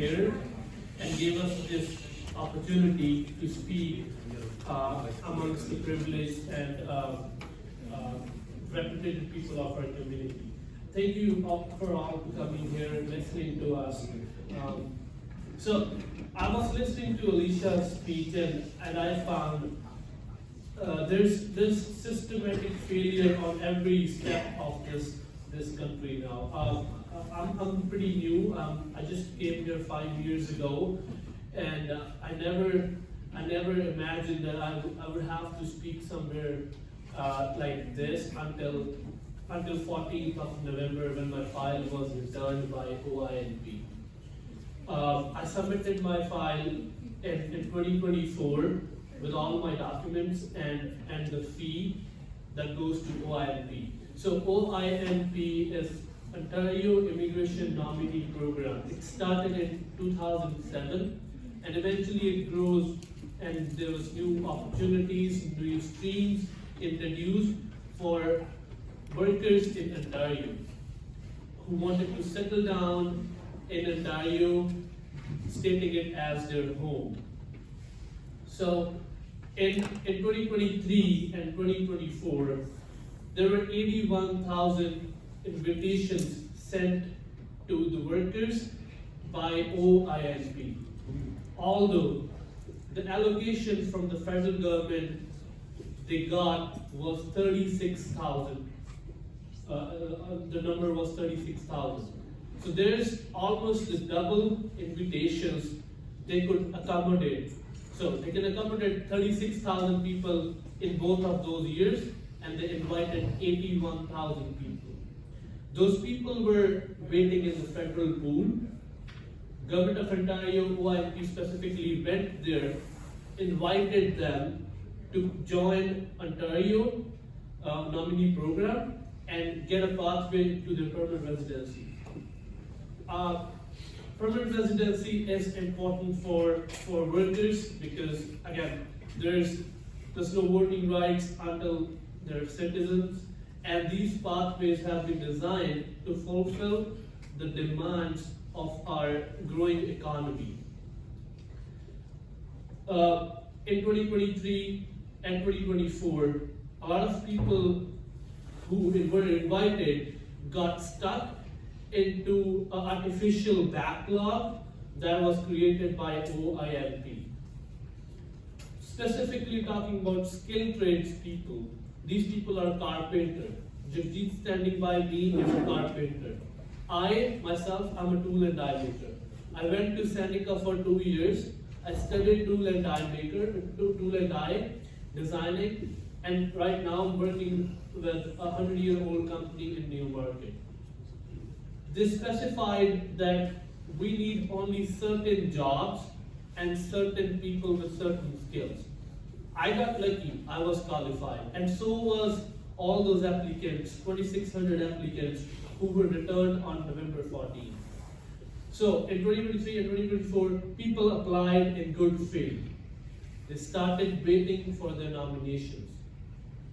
here and gave us this opportunity to speak amongst the privileged and represented people of our community. Thank you all for coming here and listening to us. So I was listening to Alicia's speech and I found there's systematic failure on every step of this country now. I'm pretty new. I just came here 5 years ago, and I never imagined that I would have to speak somewhere like this until 14th of November, when my file was returned by OINP. I submitted my file in 2024 with all my documents and the fee that goes to OINP. So OINP is Ontario Immigrant Nominee Program. It started in 2007 and eventually it grows, and there was new opportunities, new streams introduced for workers in Ontario who wanted to settle down in Ontario, stating it as their home. So in 2023 and 2024, there were 81,000 invitations sent to the workers by OINP. Although the allocation from the federal government they got was 36,000. The number was 36,000. So there's almost the double invitations they could accommodate. So they can accommodate 36,000 people in both of those years, and they invited 81,000 people. Those people were waiting in the federal pool. Government of Ontario, OINP specifically went there, invited them to join Ontario nominee program and get a pathway to their permanent residency. Permanent residency is important for workers because, again, there's no voting rights until they're citizens, and these pathways have been designed to fulfill the demands of our growing economy. In 2023 and 2024, a lot of people who were invited got stuck into an artificial backlog that was created by OINP. Specifically talking about skilled trades people, these people are carpenter. Jagjeet standing by me is a carpenter. I, myself, I'm a tool and die maker. I went to Seneca for 2 years. I studied tool and die designing, and right now I'm working with a 100-year-old company in Newmarket. They specified that we need only certain jobs and certain people with certain skills. I got lucky, I was qualified, and so was all those applicants, 2,600 applicants who were returned on November 14th. So in 2023 and 2024, people applied in good faith. They started waiting for their nominations,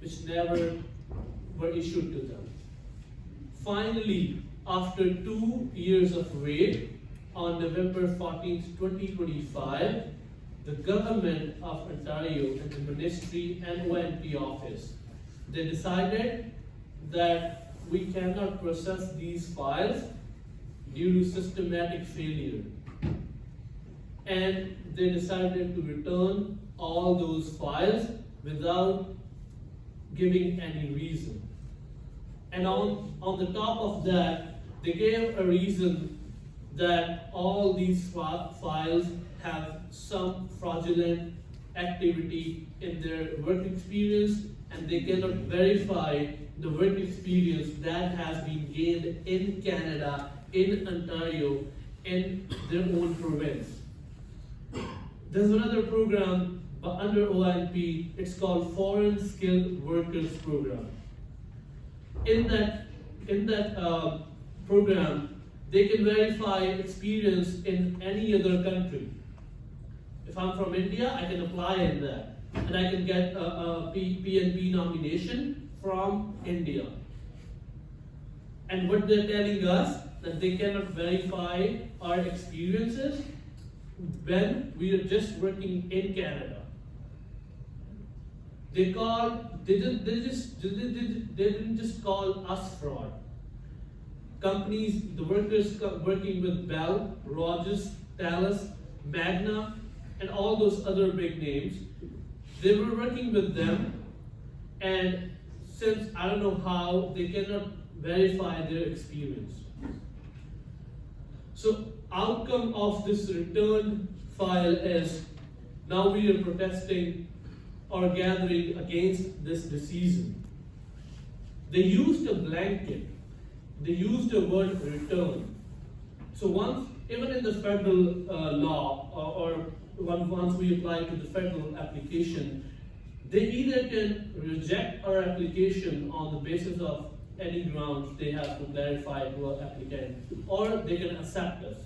which never were issued to them. Finally, after 2 years of wait, on November 14th, 2025, the government of Ontario and the ministry and OINP office, they decided that we cannot process these files due to systematic failure. And they decided to return all those files without giving any reason. And on the top of that, they gave a reason that all these files have some fraudulent activity in their work experience, and they cannot verify the work experience that has been gained in Canada, in Ontario, in their own province. There's another program under OINP, it's called Foreign Skilled Workers Program. In that program, they can verify experience in any other country. If I'm from India, I can apply in that, and I can get a PNP nomination from India. And what they're telling us that they cannot verify our experiences when we are just working in Canada. They didn't just call us fraud. Companies, the workers working with Bell, Rogers, Telus, Magna, and all those other big names, they were working with them, and since I don't know how, they cannot verify their experience. So outcome of this return file is now we are protesting or gathering against this decision. They used a blanket. They used the word return. So once, even in the federal law, or once we apply to the federal application, they either can reject our application on the basis of any grounds they have to clarify to our applicant, or they can accept us.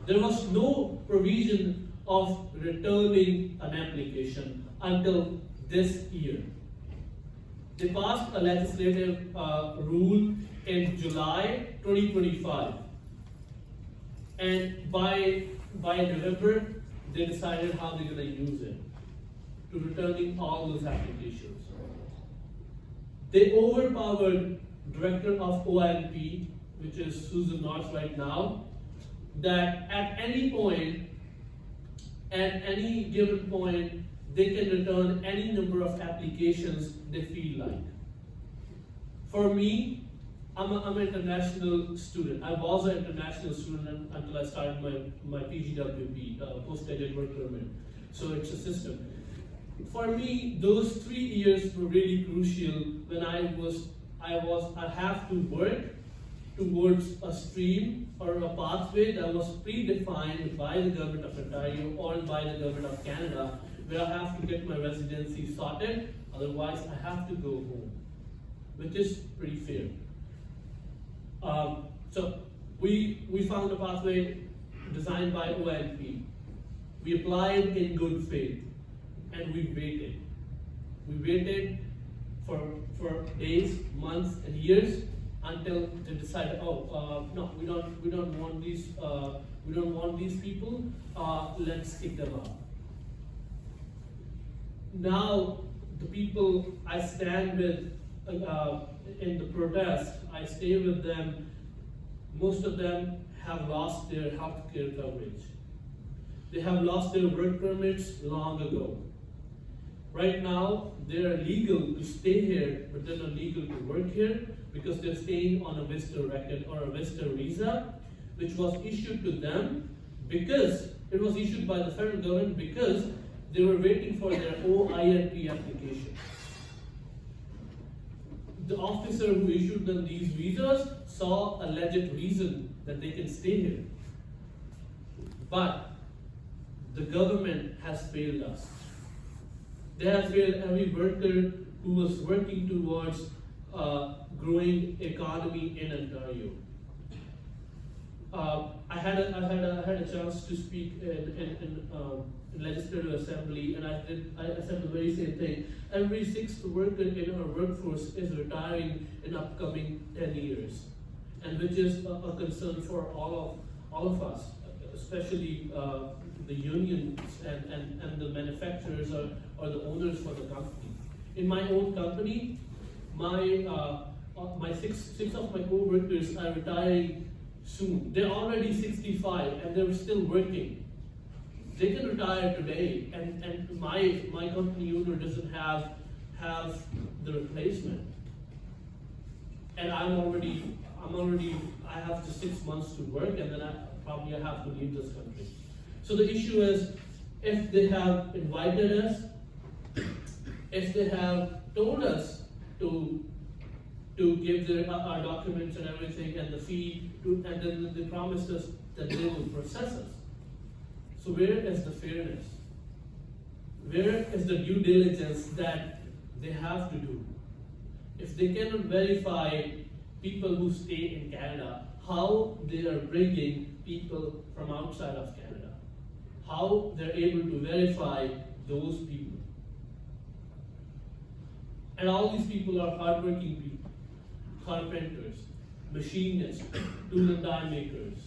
There was no provision of returning an application until this year. They passed a legislative rule in July 2025, and by November they decided how they're going to use it to returning all those applications. They overpowered director of OINP, which is Susan North right now, that at any point, at any given point, they can return any number of applications they feel like. For me, I'm an international student. I was an international student until I started my PGWP, postgraduate work permit. So it's a system. For me, those 3 years were really crucial when I have to work towards a stream or a pathway that was predefined by the government of Ontario or by the government of Canada, where I have to get my residency sorted, otherwise I have to go home, which is pretty fair. So we found a pathway designed by OINP. We applied in good faith, and we waited. We waited for days, months, and years until they decided, no, we don't want these people. Let's kick them out. Now the people I stand with in the protest, I stay with them. Most of them have lost their health care coverage. They have lost their work permits long ago. Right now, they're legal to stay here, but they're not legal to work here because they're staying on a visitor record or a visitor visa, which was issued to them because it was issued by the federal government because they were waiting for their OINP application. The officer who issued them these visas saw a legit reason that they can stay here. But the government has failed us. They have failed every worker who was working towards growing economy in Ontario. I had a chance to speak in legislative assembly, and I said the very same thing. Every sixth worker in our workforce is retiring in upcoming 10 years, and which is a concern for all of us, especially the unions and the manufacturers or the owners for the company. In my own company, my six of my co-workers are retiring soon. They're already 65 and they're still working. They can retire today, and my company owner doesn't have the replacement. And I have just 6 months to work, and then I have to leave this country. So the issue is, if they have invited us, if they have told us to give our documents and everything and the fee, and then they promised us that they will process us. So where is the fairness? Where is the due diligence that they have to do? If they cannot verify people who stay in Canada, how they are bringing people from outside of Canada? How they're able to verify those people? And all these people are hardworking people, carpenters, machinists, tool and die makers,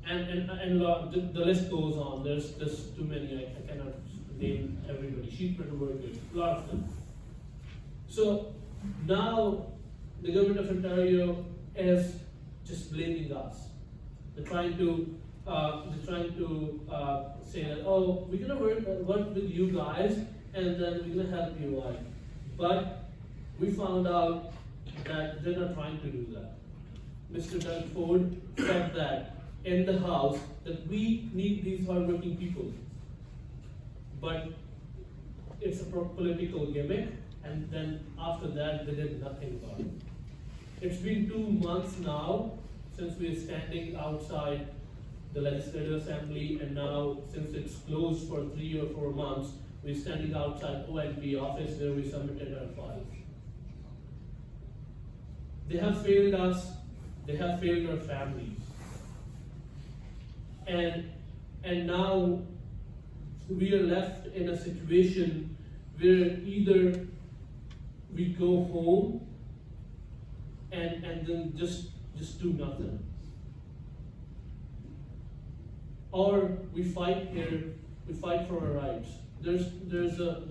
the list goes on. There's too many, I cannot name everybody. Sheet metal workers, a lot of them. So now the government of Ontario is just blaming us. They're trying to say that, oh, we're gonna work with you guys, and then we're gonna help you out. But we found out that they're not trying to do that. Mr. Doug Ford said that in the House that we need these hardworking people. But it's a political gimmick, and then after that they did nothing about it. It's been 2 months now since we are standing outside the Legislative Assembly, and now since it's closed for 3 or 4 months, we're standing outside OINP office where we submitted our files. They have failed us, they have failed our families. And now we are left in a situation where either we go home and then just do nothing, or we fight here, we fight for our rights. There's a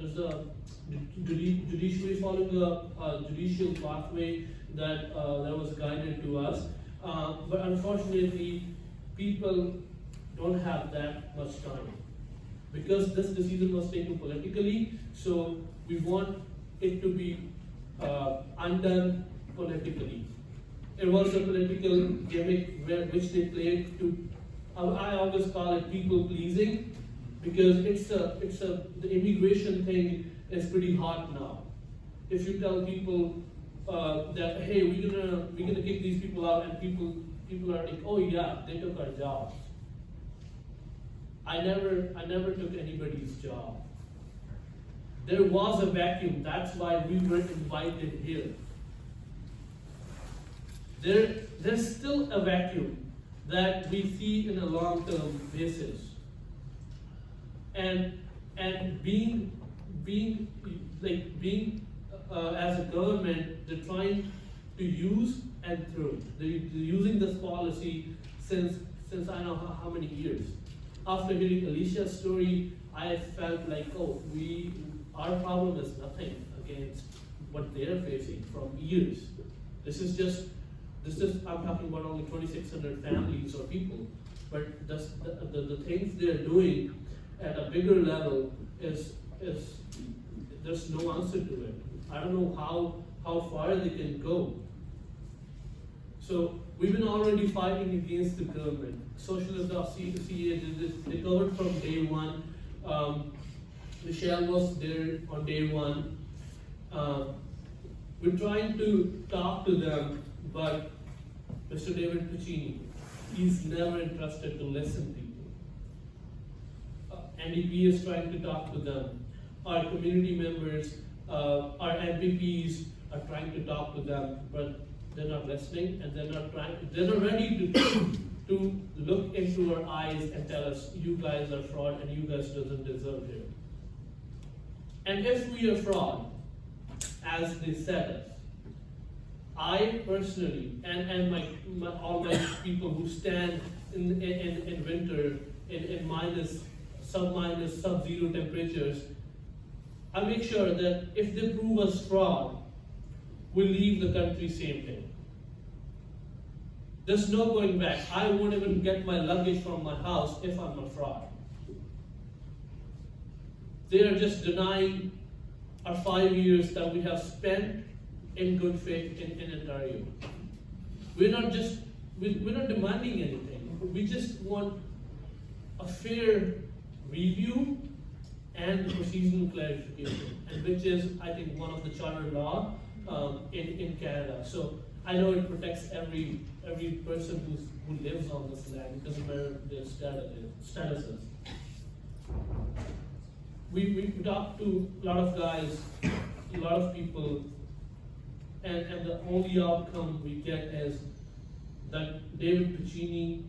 judiciary following a judicial pathway that was guided to us, but unfortunately people don't have that much time, because this decision was taken politically. So we want it to be undone politically. It was a political gimmick which they played to. I always call it people pleasing, because the immigration thing is pretty hot now. If you tell people that, hey, we're gonna kick these people out, and people are like, oh yeah, they took our jobs. I never took anybody's job. There was a vacuum. That's why we were invited here. There's still a vacuum that we see in a long-term basis. And being as a government, they're trying to use and throw. They're using this policy since I know how many years. After hearing Alicia's story, I felt like, oh, our problem is nothing against what they're facing from years. This is I'm talking about only 2,600 families or people, but the things they're doing at a bigger level is there's no answer to it. I don't know how far they can go. So we've been already fighting against the government. Socialist.Ca did this. They covered from day one. Michelle was there on day one. We're trying to talk to them, but Mr. David Puccini, he's never interested to listen to people. NDP is trying to talk to them. Our community members, our MPPs are trying to talk to them, but they're not listening, and they're not ready to look into our eyes and tell us, you guys are fraud and you guys doesn't deserve here. And if we are fraud, as they said us, I personally, and all my people who stand in winter in sub-zero temperatures, I make sure that if they prove us fraud, we leave the country same day. There's no going back. I won't even get my luggage from my house if I'm a fraud. They are just denying our 5 years that we have spent in good faith in Ontario. We're not demanding anything. We just want a fair review and procedural clarification, and which is, I think, one of the charter law in Canada. So I know it protects every person who lives on this land. It doesn't matter their statuses. We talked to a lot of guys, a lot of people, and the only outcome we get is that David Puccini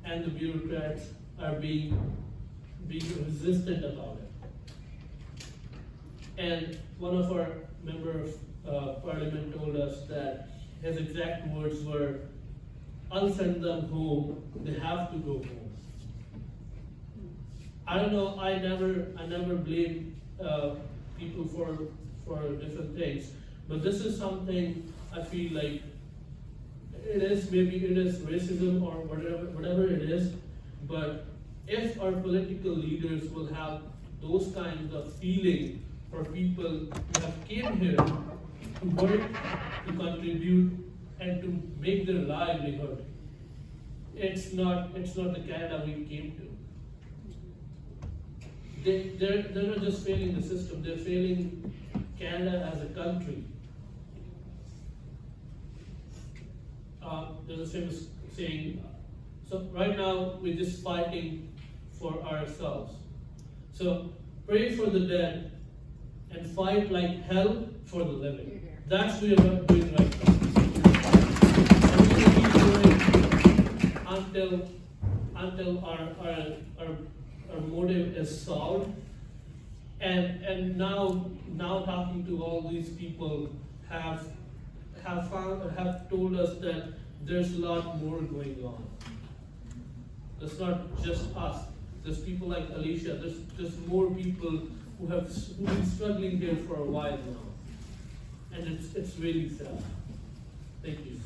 and the bureaucrats are being resistant about it. And one of our member of parliament told us that his exact words were, I'll send them home, they have to go home. I don't know, I never blame people for different things, but this is something I feel like maybe it is racism or whatever it is, but if our political leaders will have those kinds of feeling for people who have came here to work, to contribute, and to make their livelihood, it's not the Canada we came to. They're not just failing the system, they're failing Canada as a country. There's a famous saying, so right now we're just fighting for ourselves. So pray for the dead and fight like hell for the living. That's what we are doing right now. And we will keep going until our motive is solved. And now talking to all these people have found or have told us that there's a lot more going on. It's not just us. There's people like Alicia. There's more people who've been struggling here for a while now, and it's really sad. Thank you.